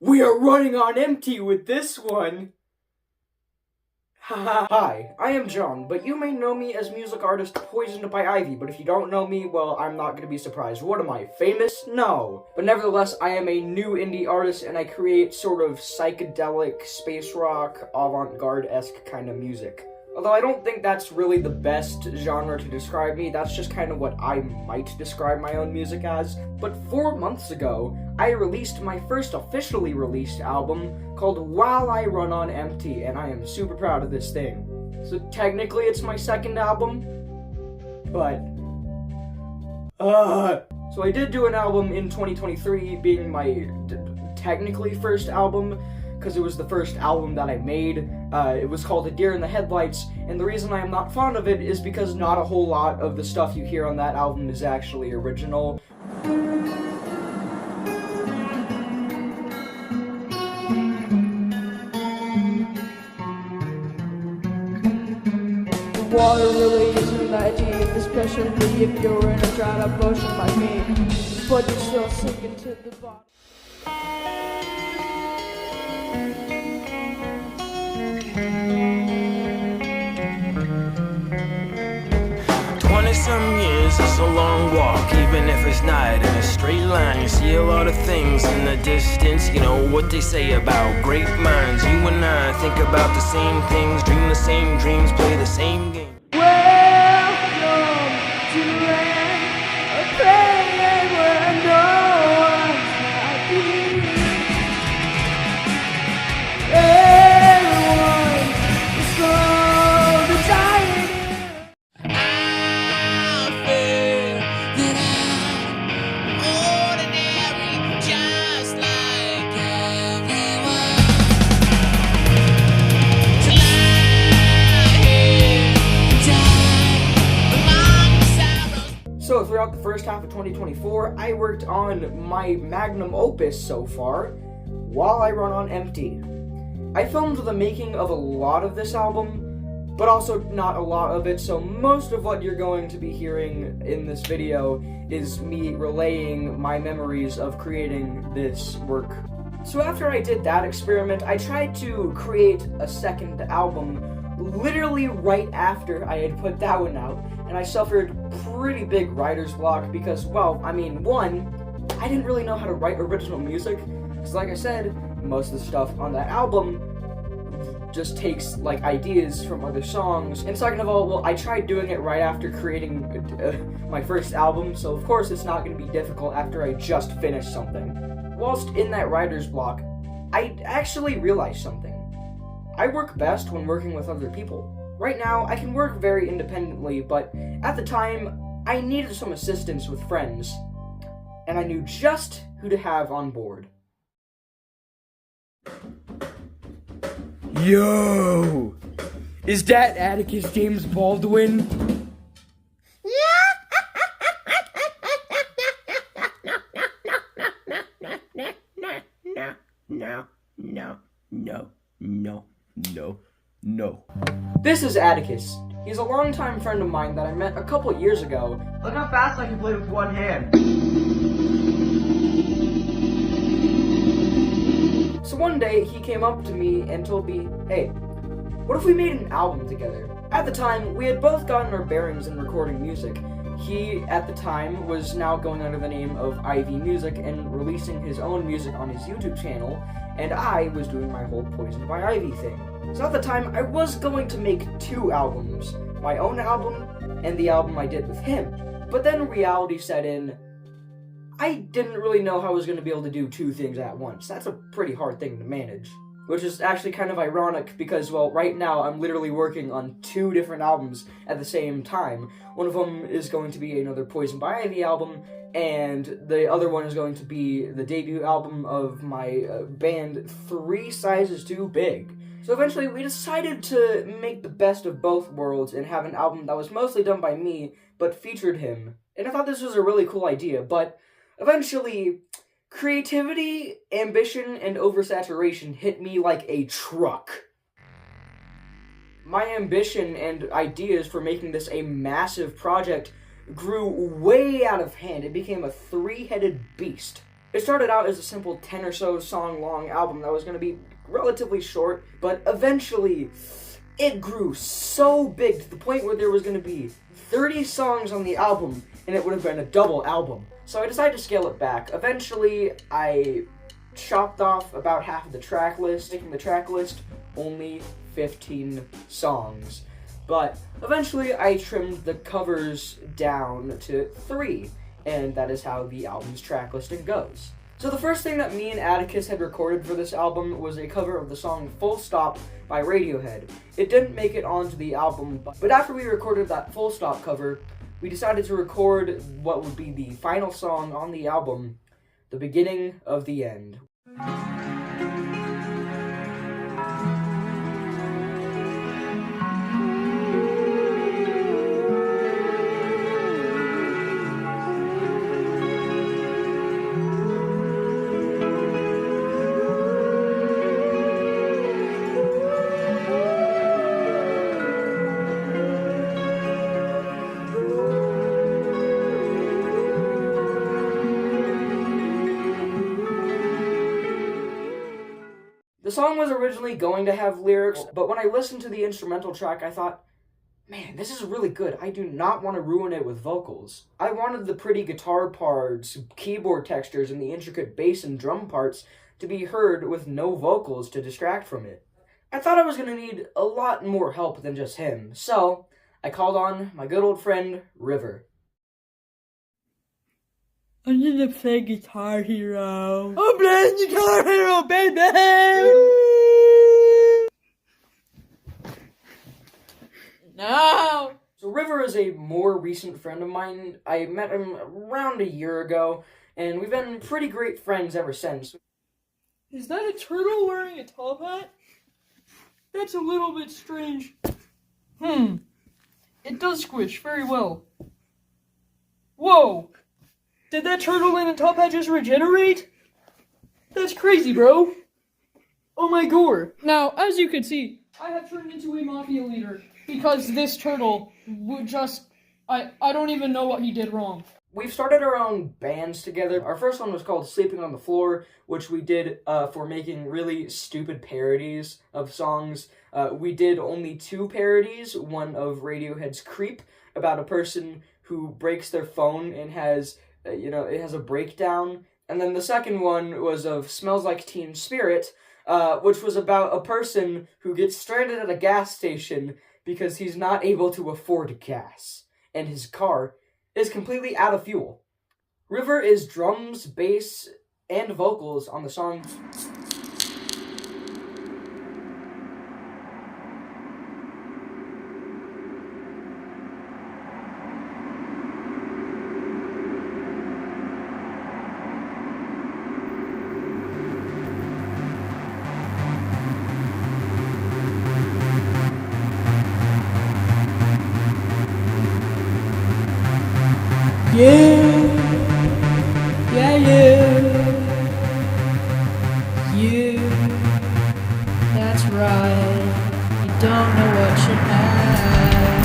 We are running on empty with this one! Hi, I am John, but you may know me as music artist Poisoned by Ivy, but if you don't know me, well, I'm not gonna be surprised. What am I, famous? No. But nevertheless, I am a new indie artist, and I create sort of psychedelic, space rock, avant-garde-esque kind of music. Although I don't think that's really the best genre to describe me, that's just kind of what I might describe my own music as. But 4 months ago, I released my first officially released album called While I Run on Empty, and I am super proud of this thing. So technically it's my second album, but... So I did do an album in 2023, being my technically first album, because it was the first album that I made. It was called A Deer in the Headlights, and the reason I am not fond of it is because not a whole lot of the stuff you hear on that album is actually original. The water really isn't that deep, especially if you're in a dried up ocean like me, but you're still sinking to the bottom. 20-some years is a long walk, even if it's not in a straight line. You see a lot of things in the distance, you know what they say about great minds. You and I think about the same things, dream the same dreams, play the same game. Welcome to the land of pain where no one's happy. Everyone is slowly dying. I feel that I'm ordinary, just like everyone. To lie here and die among the sorrows. So throughout the first half of 2024, I worked on my magnum opus so far, While I Run on Empty. I filmed the making of a lot of this album, but also not a lot of it, so most of what you're going to be hearing in this video is me relaying my memories of creating this work. So after I did that experiment, I tried to create a second album literally right after I had put that one out, and I suffered pretty big writer's block because, well, I mean, one, I didn't really know how to write original music, because like I said, most of the stuff on that album just takes, like, ideas from other songs. And second of all, well, I tried doing it right after creating my first album, so of course it's not going to be difficult after I just finished something. Whilst in that writer's block, I actually realized something. I work best when working with other people. Right now, I can work very independently, but at the time, I needed some assistance with friends, and I knew just who to have on board. Yo! Is that Atticus James Baldwin? No. This is Atticus. He's a longtime friend of mine that I met a couple years ago. Look how fast I can play with one hand. So one day, he came up to me and told me, hey, what if we made an album together? At the time, we had both gotten our bearings in recording music. He, at the time, was now going under the name of Ivy Music and releasing his own music on his YouTube channel, and I was doing my whole Poisoned by Ivy thing. So at the time, I was going to make 2 albums, my own album and the album I did with him. But then reality set in. I didn't really know how I was going to be able to do 2 things at once. That's a pretty hard thing to manage. Which is actually kind of ironic because, well, right now I'm literally working on 2 different albums at the same time. One of them is going to be another Poisoned by Ivy album, and the other one is going to be the debut album of my band 3 Sizes Too Big. So eventually we decided to make the best of both worlds and have an album that was mostly done by me, but featured him. And I thought this was a really cool idea, but eventually, creativity, ambition, and oversaturation hit me like a truck. My ambition and ideas for making this a massive project grew way out of hand. It became a 3-headed beast. It started out as a simple 10 or so song long album that was going to be relatively short, but eventually it grew so big to the point where there was going to be 30 songs on the album, and it would have been a double album. So I decided to scale it back. Eventually, I chopped off about half of the track list, making the track list only 15 songs. But eventually, I trimmed the covers down to 3, and that is how the album's track listing goes. So the first thing that me and Atticus had recorded for this album was a cover of the song Full Stop by Radiohead. It didn't make it onto the album, but after we recorded that Full Stop cover, we decided to record what would be the final song on the album, The Beginning of the End. The song was originally going to have lyrics, but when I listened to the instrumental track, I thought, man, this is really good. I do not want to ruin it with vocals. I wanted the pretty guitar parts, keyboard textures, and the intricate bass and drum parts to be heard with no vocals to distract from it. I thought I was going to need a lot more help than just him, so I called on my good old friend, River. I'm gonna play Guitar Hero. I'm playing Guitar Hero, baby! No! So River is a more recent friend of mine. I met him around a year ago, and we've been pretty great friends ever since. Is that a turtle wearing a top hat? That's a little bit strange. It does squish very well. Whoa! Did that turtle in a top hat just regenerate? That's crazy, bro. Oh my gore. Now, as you can see, I have turned into a mafia leader because this turtle would just... I don't even know what he did wrong. We've started our own bands together. Our first one was called Sleeping on the Floor, which we did for making really stupid parodies of songs. We did only 2 parodies, one of Radiohead's Creep, about a person who breaks their phone and has... it has a breakdown. And then the second one was of Smells Like Teen Spirit, which was about a person who gets stranded at a gas station because he's not able to afford gas, and his car is completely out of fuel. River is drums, bass, and vocals on the song. You, that's right. You don't know what you have.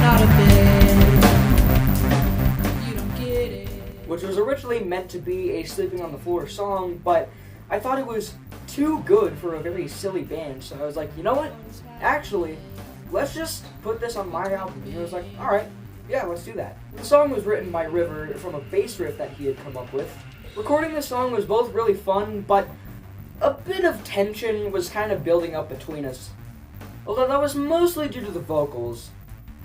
Not a bit. You don't get it. Which was originally meant to be a Sleeping on the Floor song, but I thought it was too good for a very silly band, so I was like, you know what? Actually, let's just put this on my album. And he was like, alright, yeah, let's do that. The song was written by River from a bass riff that he had come up with. Recording this song was both really fun, but a bit of tension was kind of building up between us. Although that was mostly due to the vocals.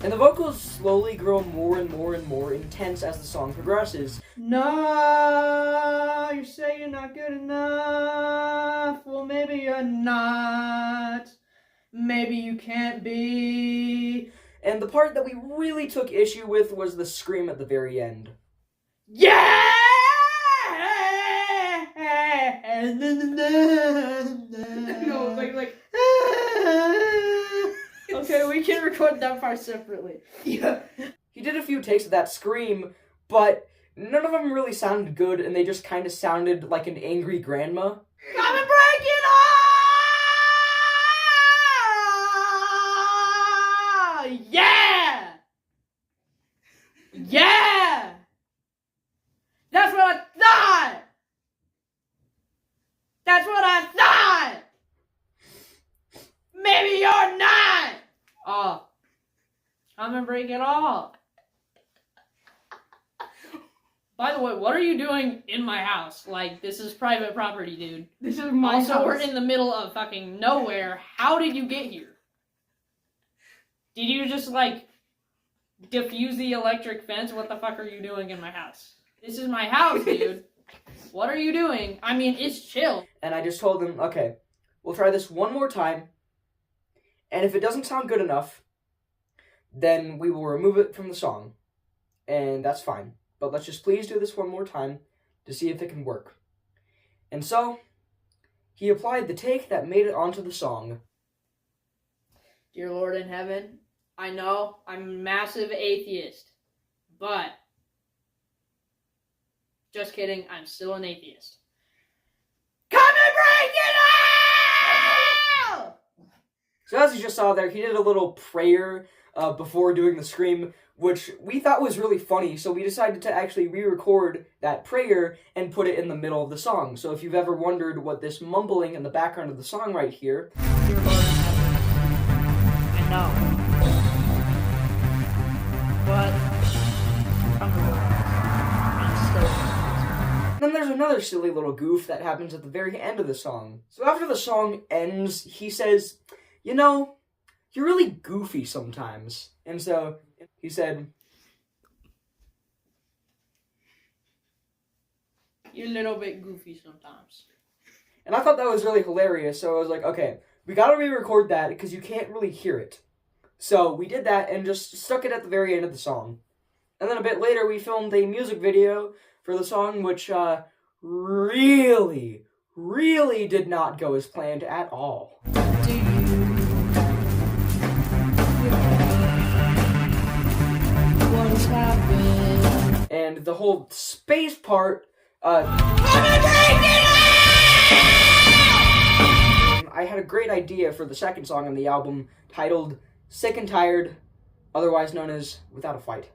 And the vocals slowly grow more and more and more intense as the song progresses. No, you say you're not good enough. Well, maybe you're not. Maybe you can't be. And the part that we really took issue with was the scream at the very end. Yeah! No, like. Okay, we can record that part separately. Yeah. He did a few takes of that scream, but none of them really sounded good, and they just kind of sounded like an angry grandma. Come and break it all! Yeah! Yeah! That's what I thought! break it all. By the way, what are you doing in my house? Like, this is private property, dude. This is my Also, house. we're in the middle of fucking nowhere. How did you get here? Did you just, like, diffuse the electric fence? What the fuck are you doing in my house? This is my house, dude. What are you doing? I mean, it's chill. And I just told them, okay, we'll try this one more time. And if it doesn't sound good enough, then we will remove it from the song. And that's fine. But let's just please do this one more time to see if it can work. And so, he applied the take that made it onto the song. Dear Lord in heaven, I know I'm a massive atheist, but just kidding, I'm still an atheist. Come and break it all! So as you just saw there, he did a little prayer before doing the scream, which we thought was really funny, so we decided to actually re-record that prayer and put it in the middle of the song. So if you've ever wondered what this mumbling in the background of the song right here... Dear Lord in heaven, I know. But I'm still. Then there's another silly little goof that happens at the very end of the song. So after the song ends, he says, you know, you're really goofy sometimes. And so he said, You're a little bit goofy sometimes. and I thought that was really hilarious, so I was like, okay, we gotta re-record that because you can't really hear it. So we did that and just stuck it at the very end of the song. And then a bit later, we filmed a music video for the song, which really did not go as planned at all. Do you? What has happened? And the whole space part, I had a great idea for the second song on the album, titled Sick and Tired, otherwise known as Without a Fight.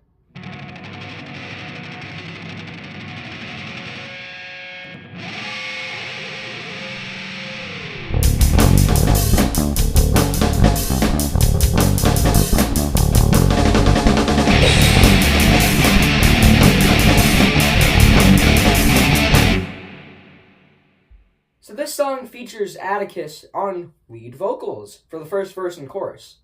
So this song features Atticus on lead vocals for the first verse and chorus.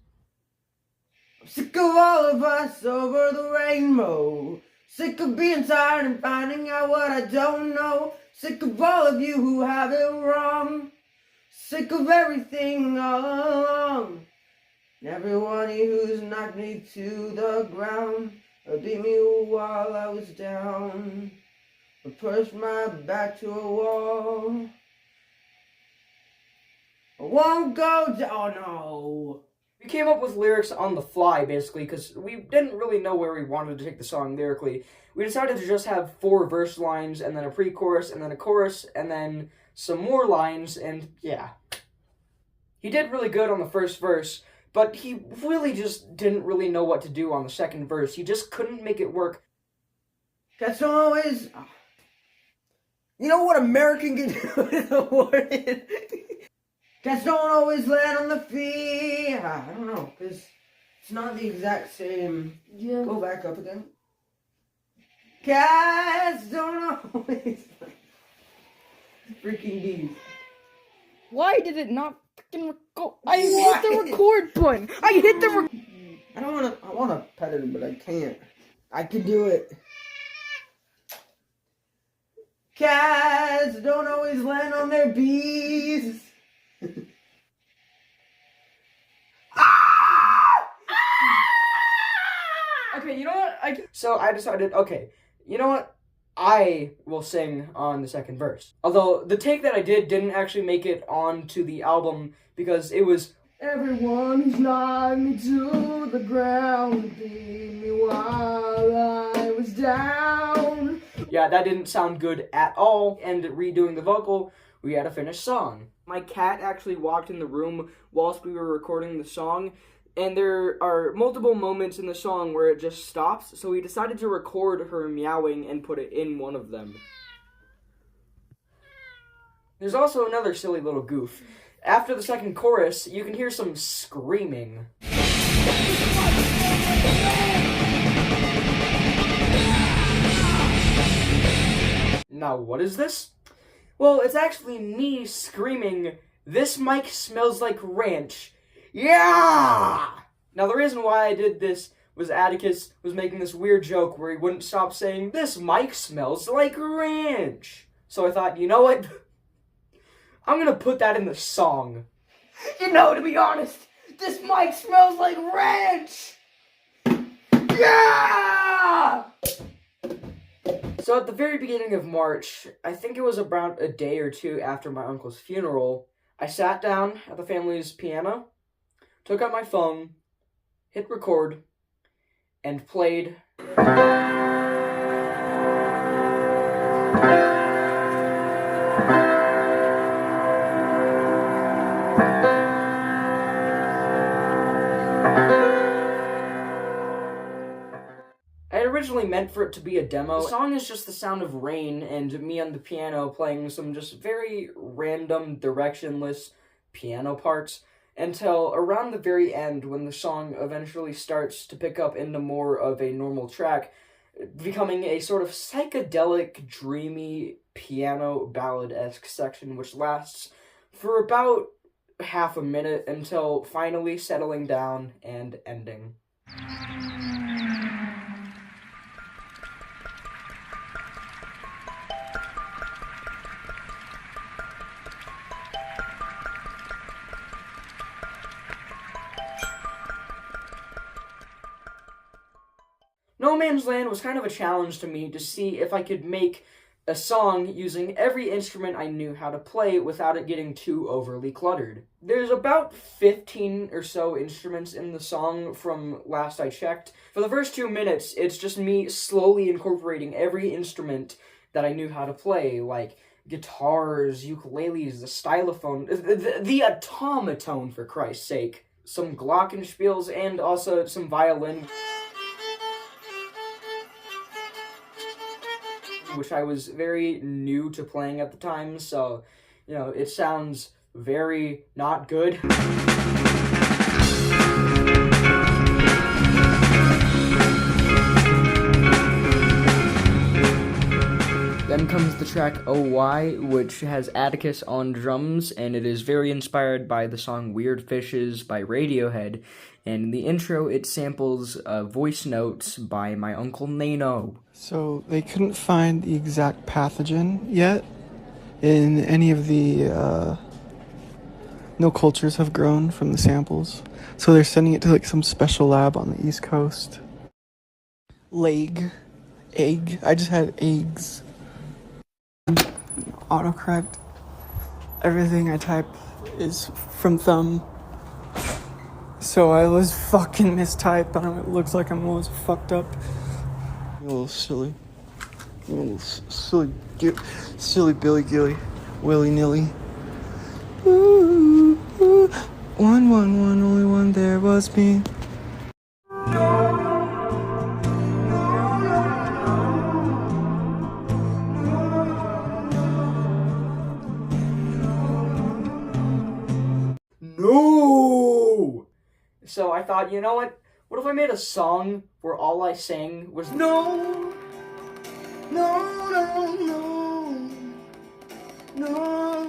I'm sick of all of us over the rainbow. Sick of being tired and finding out what I don't know. Sick of all of you who have it wrong. Sick of everything all along. And everyone who's knocked me to the ground. Or beat me while I was down. Or pushed my back to a wall. I won't go down, oh no. We came up with lyrics on the fly, basically, because we didn't really know where we wanted to take the song lyrically. We decided to just have 4 verse lines, and then a pre-chorus, and then a chorus, and then some more lines, and yeah. He did really good on the first verse, but he really just didn't really know what to do on the second verse. He just couldn't make it work. That's always... You know what American can do in the word? Cats don't always land on the feet. I don't know, because it's not the exact same. Yeah. Go back up again. Cats don't always... Freaking bees. Why did it not freaking go? I hit the record button. I hit the I want to pet it, but I can't. I can do it. Cats don't always land on their bees. Okay, you know what? So I decided, okay, you know what? I will sing on the second verse. Although the take that I did didn't actually make it onto the album because it was Everyone who's knocked me to the ground beat me while I was down. yeah, that didn't sound good at all, and redoing the vocal, we had a finished song. My cat actually walked in the room whilst we were recording the song, and there are multiple moments in the song where it just stops, so we decided to record her meowing and put it in one of them. There's also another silly little goof. After the second chorus, you can hear some screaming. Now, what is this? Well, it's actually me screaming, "This mic smells like ranch." Yeah! Now, the reason why I did this was Atticus was making this weird joke where he wouldn't stop saying, "This mic smells like ranch." So I thought, you know what? I'm gonna put that in the song. You know, to be honest, this mic smells like ranch! Yeah! So at the very beginning of March, I think it was about a day or two after my uncle's funeral, I sat down at the family's piano, took out my phone, hit record, and played. I originally meant for it to be a demo. The song is just the sound of rain and me on the piano playing some just very random, directionless piano parts until around the very end when the song eventually starts to pick up into more of a normal track, becoming a sort of psychedelic, dreamy piano ballad-esque section which lasts for about half a minute until finally settling down and ending. No Man's Land was kind of a challenge to me to see if I could make a song using every instrument I knew how to play without it getting too overly cluttered. There's about 15 or so instruments in the song from last I checked. For the first 2 minutes, it's just me slowly incorporating every instrument that I knew how to play, like guitars, ukuleles, the stylophone, the automaton, for Christ's sake, some glockenspiels, and also some violin, which I was very new to playing at the time, so, you know, it sounds very not good. Then comes the track Oh Why, which has Atticus on drums, and it is very inspired by the song Weird Fishes by Radiohead. And in the intro, it samples voice notes by my Uncle Nano. So they couldn't find the exact pathogen yet in any of the, no cultures have grown from the samples. So they're sending it to like some special lab on the East Coast. Egg. I just had eggs. Autocorrect. Everything I type is from thumb. So I was fucking mistyped, and it looks like I'm always fucked up. A little silly. A little silly Billy Gilly. Willy-nilly. Ooh, ooh. One, only one, there was me. No! So I thought, you know what? What if I made a song where all I sang was no, no, no, no, no, no,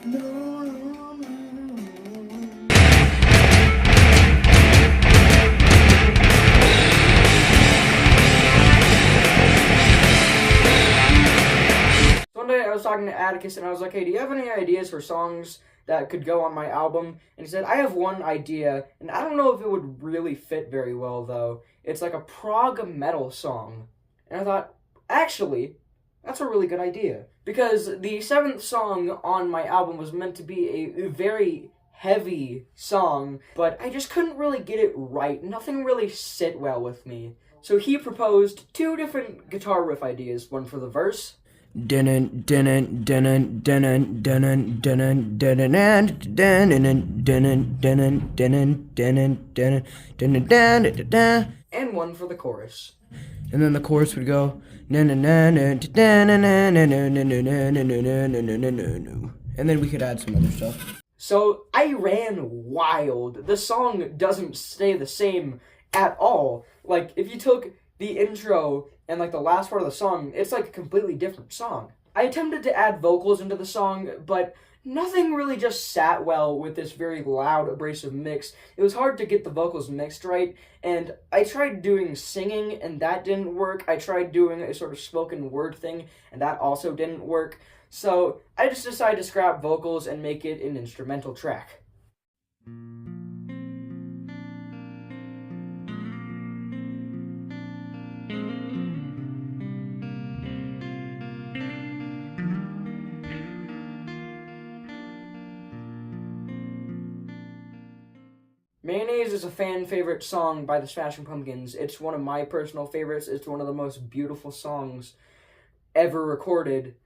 no, no, no. So one day I was talking to Atticus and I was like, hey, do you have any ideas for songs that could go on my album? And he said, I have one idea, and I don't know if it would really fit very well, though. It's like a prog metal song. And I thought, actually, that's a really good idea. Because the 7th song on my album was meant to be a very heavy song, but I just couldn't really get it right. Nothing really sit well with me. So he proposed 2 different guitar riff ideas, one for the verse, and one for the chorus. And then the chorus would go, And then we could add some other stuff. So I ran wild. The song doesn't stay the same at all. Like, if you took the intro and, like, the last part of the song, it's, like, a completely different song. I attempted to add vocals into the song, but nothing really just sat well with this very loud, abrasive mix. It was hard to get the vocals mixed right, and I tried doing singing, and that didn't work. I tried doing a sort of spoken word thing, and that also didn't work. So I just decided to scrap vocals and make it an instrumental track. Mayonnaise is a fan favorite song by the Smashing Pumpkins. It's one of my personal favorites. It's one of the most beautiful songs ever recorded.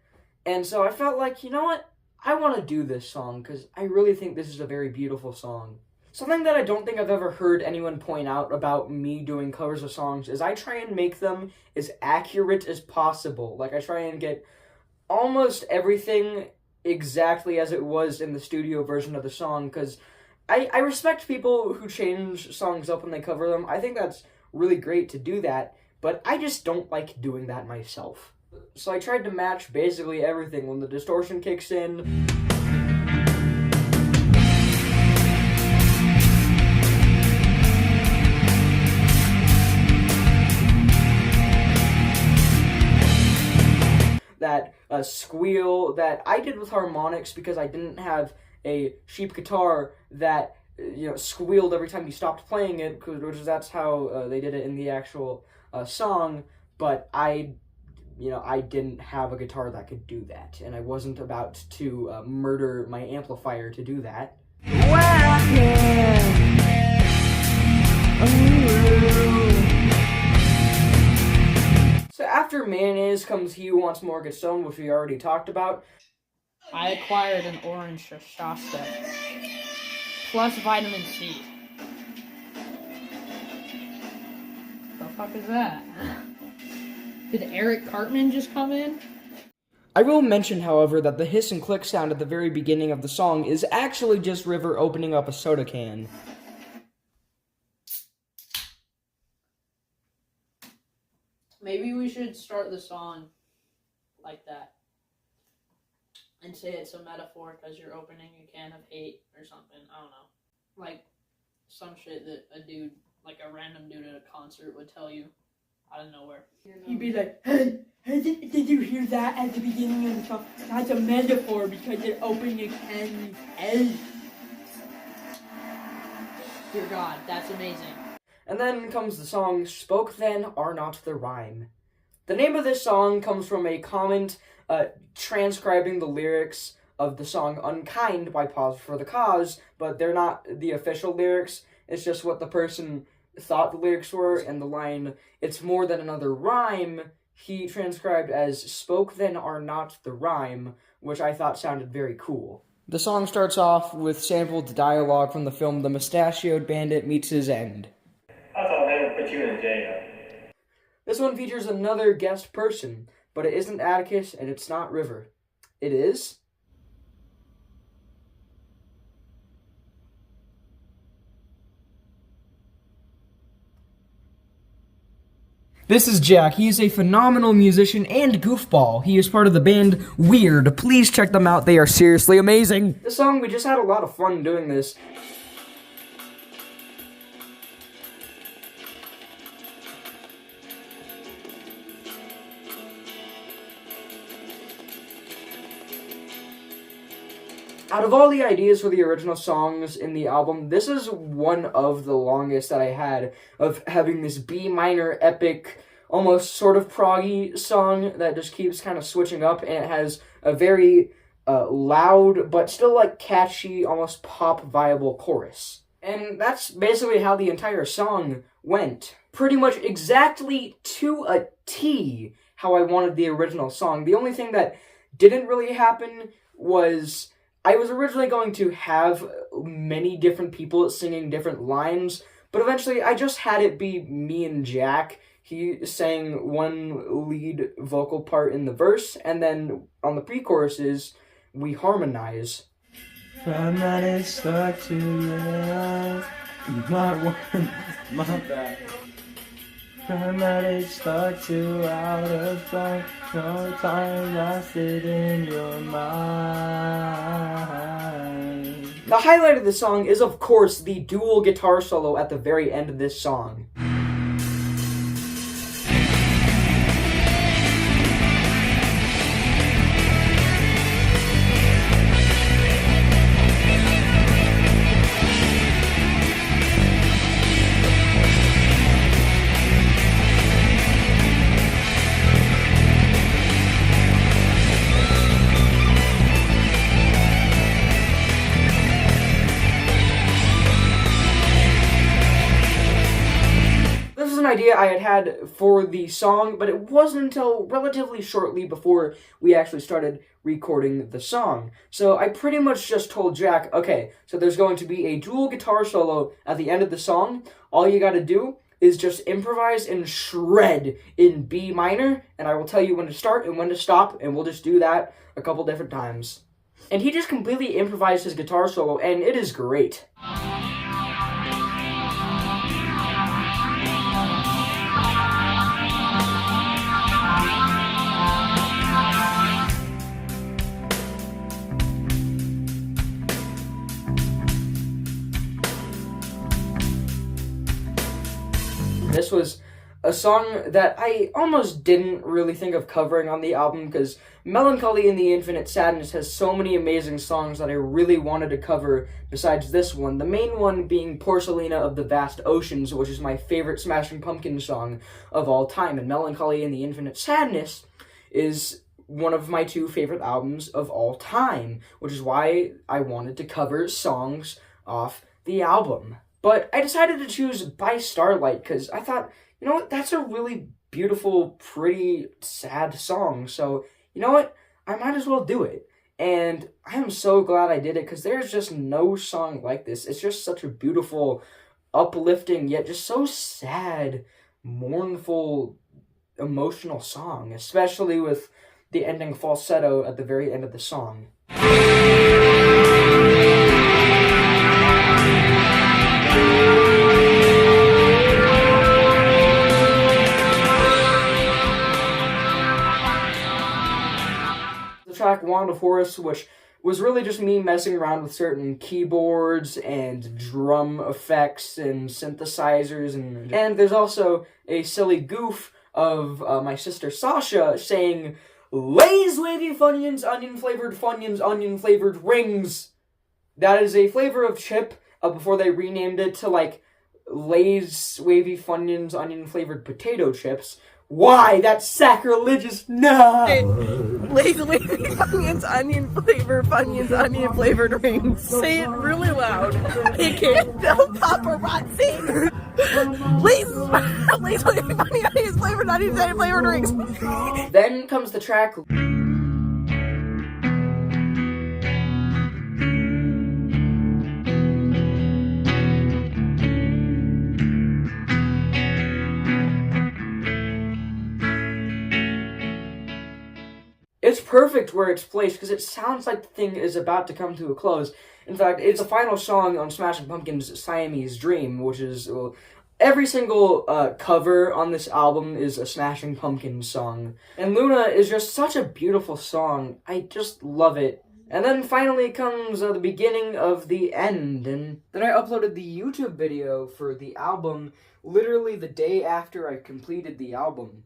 And so I felt like, you know what? I want to do this song because I really think this is a very beautiful song. Something that I don't think I've ever heard anyone point out about me doing covers of songs is I try and make them as accurate as possible. Like, I try and get almost everything exactly as it was in the studio version of the song, because I respect people who change songs up when they cover them. I think that's really great to do that, but I just don't like doing that myself. So I tried to match basically everything. When the distortion kicks in, that squeal that I did with harmonics because I didn't have a cheap guitar that squealed every time you stopped playing it, which that's how they did it in the actual song. But I didn't have a guitar that could do that, and I wasn't about to murder my amplifier to do that. So after Mayonnaise comes He Who Wants More Gets Stoned, which we already talked about. I acquired an orange Shasta plus vitamin C. The fuck is that? Did Eric Cartman just come in? I will mention, however, that the hiss and click sound at the very beginning of the song is actually just River opening up a soda can. Maybe we should start the song like that. And say it's a metaphor because you're opening a can of hate or something. I don't know. Like some shit that a dude, like a random dude at a concert would tell you out of nowhere. He'd be like, hey, did you hear that at the beginning of the song? That's a metaphor because you're opening a can of hate. Dear God, that's amazing. And then comes the song, Spoke Then Are Not the Rhyme. The name of this song comes from a comment transcribing the lyrics of the song Unkind by Pause for the Cause, but they're not the official lyrics. It's just what the person thought the lyrics were, and the line, it's more than another rhyme, he transcribed as Spoke Then Are Not the Rhyme, which I thought sounded very cool. The song starts off with sampled dialogue from the film The Mustachioed Bandit Meets His End. I thought they would put you in jail. This one features another guest person, but it isn't Atticus and it's not River. It is... This is Jack. He is a phenomenal musician and goofball. He is part of the band Weird. Please check them out. They are seriously amazing. This song, we just had a lot of fun doing this. Out of all the ideas for the original songs in the album, this is one of the longest that I had, of having this B minor epic, almost sort of proggy song that just keeps kind of switching up, and it has a very loud, but still like catchy, almost pop viable chorus. And that's basically how the entire song went. Pretty much exactly to a T how I wanted the original song. The only thing that didn't really happen was I was originally going to have many different people singing different lines, but eventually I just had it be me and Jack. He sang one lead vocal part in the verse, and then on the pre-choruses, we harmonize. I managed start to realize not one, my bad. I managed start to out of sight. No time lasted in your mind. The highlight of the song is, of course, the dual guitar solo at the very end of this song. Idea I had for the song, but it wasn't until relatively shortly before we actually started recording the song. So I pretty much just told Jack, okay, so there's going to be a dual guitar solo at the end of the song. All you gotta do is just improvise and shred in B minor, and I will tell you when to start and when to stop, and we'll just do that a couple different times. And he just completely improvised his guitar solo, and it is great. This was a song that I almost didn't really think of covering on the album because Melancholy in the Infinite Sadness has so many amazing songs that I really wanted to cover besides this one. The main one being Porcelina of the Vast Oceans, which is my favorite Smashing Pumpkins song of all time. And Melancholy in the Infinite Sadness is one of my two favorite albums of all time, which is why I wanted to cover songs off the album. But I decided to choose By Starlight because I thought, you know what, that's a really beautiful, pretty, sad song. So, you know what, I might as well do it. And I am so glad I did it because there's just no song like this. It's just such a beautiful, uplifting, yet just so sad, mournful, emotional song. Especially with the ending falsetto at the very end of the song. Track Wand of Horus, which was really just me messing around with certain keyboards and drum effects and synthesizers, and there's also a silly goof of my sister Sasha saying, "Lay's Wavy Funyuns, onion flavored rings." That is a flavor of chip before they renamed it to like Lay's Wavy Funyuns, onion flavored potato chips. Why? That's sacrilegious. No. Lay's Wavy Funyuns, onion flavored rings. Say it really loud. You can't. No paparazzi. Lay's Wavy Funyuns, onion flavored rings. Then comes the track. It's perfect where it's placed because it sounds like the thing is about to come to a close. In fact, it's the final song on Smashing Pumpkins' Siamese Dream, which is, well, every single cover on this album is a Smashing Pumpkins song. And Luna is just such a beautiful song. I just love it. And then finally comes the beginning of the end, and then I uploaded the YouTube video for the album literally the day after I completed the album.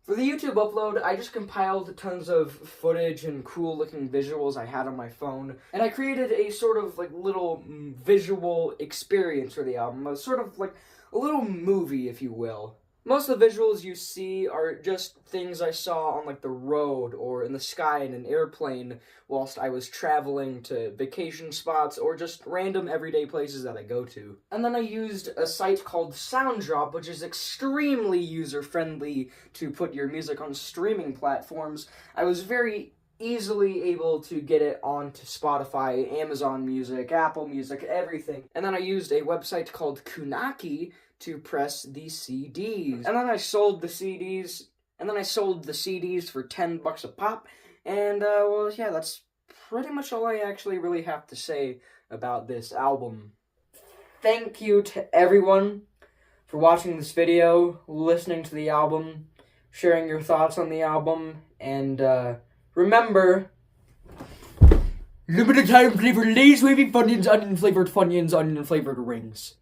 For the YouTube upload, I just compiled tons of footage and cool-looking visuals I had on my phone, and I created a sort of, like, little visual experience for the album, a sort of, like, a little movie, if you will. Most of the visuals you see are just things I saw on, like, the road or in the sky in an airplane whilst I was traveling to vacation spots or just random everyday places that I go to. And then I used a site called Sounddrop, which is extremely user-friendly to put your music on streaming platforms. I was very easily able to get it onto Spotify, Amazon Music, Apple Music, everything. And then I used a website called Kunaki to press the CDs. And then I sold the CDs, for $10 a pop, and, well, yeah, that's pretty much all I actually really have to say about this album. Thank you to everyone for watching this video, listening to the album, sharing your thoughts on the album, and remember, limited time flavored Lay's wavy Funyuns, onion flavored rings.